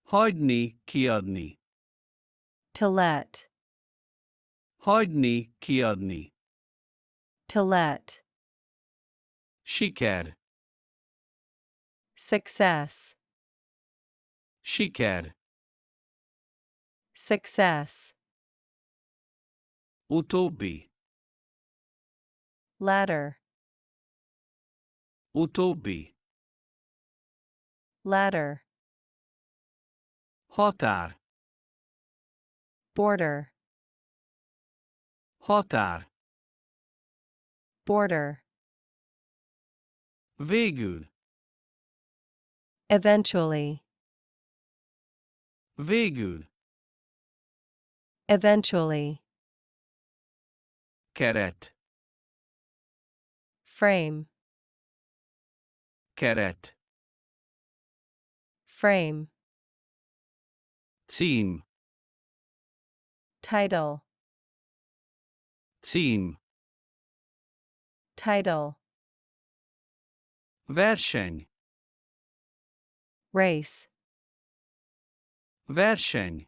Hagyni, kiadni. To let. Hagyni, kiadni. To let. Siker. Success. Siker. Success. Utóbbi. Ladder. Utóbbi. Ladder. Határ. Border. Határ. Border. Végül. Eventually. Végül. Eventually. Keret. Frame. Keret. Frame. Cím. Title. Cím. Title. Verseny. Race. Verseny.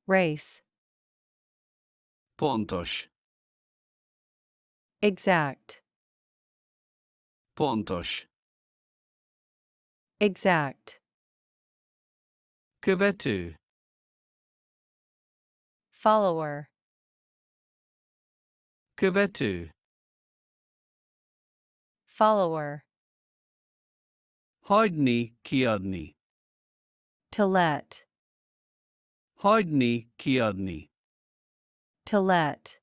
Race. Pontos. Exact. Pontos. Exact. Követő. Follower. Követő. Follower. Hagyni, kiadni. To let. Hagyni, kiadni. To let.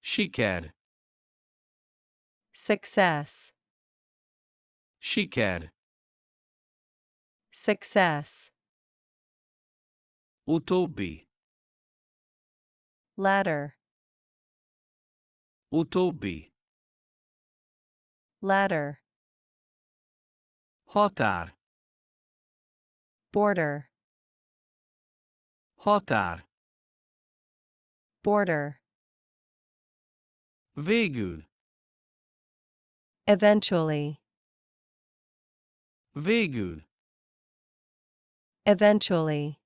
Siker. Success. Siker. Success. Utóbbi. Ladder. Utóbbi. Ladder. Határ. Border. Határ. Border. Végül. Eventually. Végül. Eventually.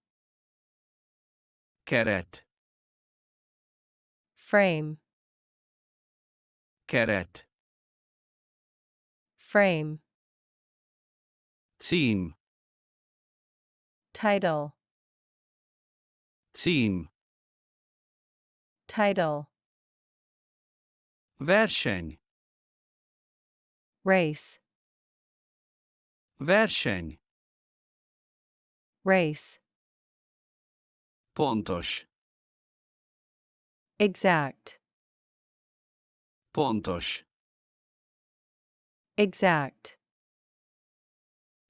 Keret. Frame. Keret. Frame. Cím. Title. Cím. Title. Verseny. Race. Verseny. Race. Pontos. Exact. Pontos. Exact.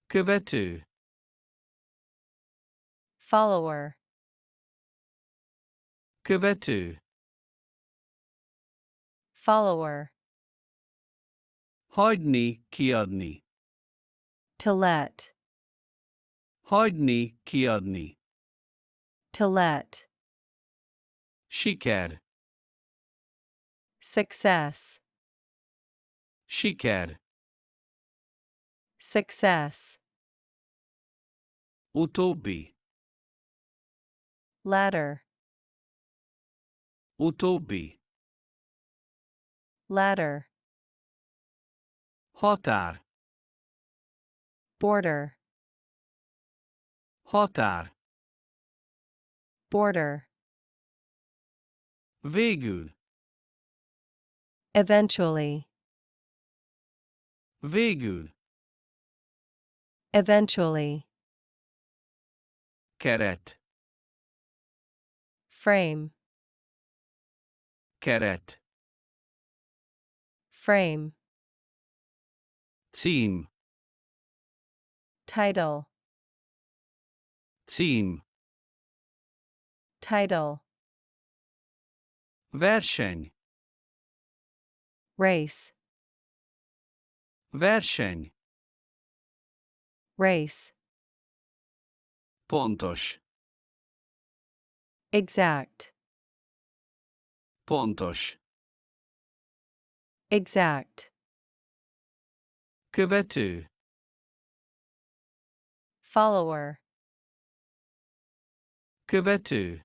Követő. Follower. Követő. Follower. Hagyni, kiadni. To let. Hagyni, kiadni. To let. Siker. Success. Siker. Success. Utóbbi. Ladder. Utóbbi. Ladder. Határ. Border. Határ. Border. Végül. Eventually. Végül. Eventually. Keret. Frame. Keret. Frame. Cím. Title. Cím. Title. Verseny. Race. Verseny. Race. Pontos. Exact. Pontos. Exact. Követő. follower, Követő.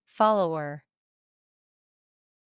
follower,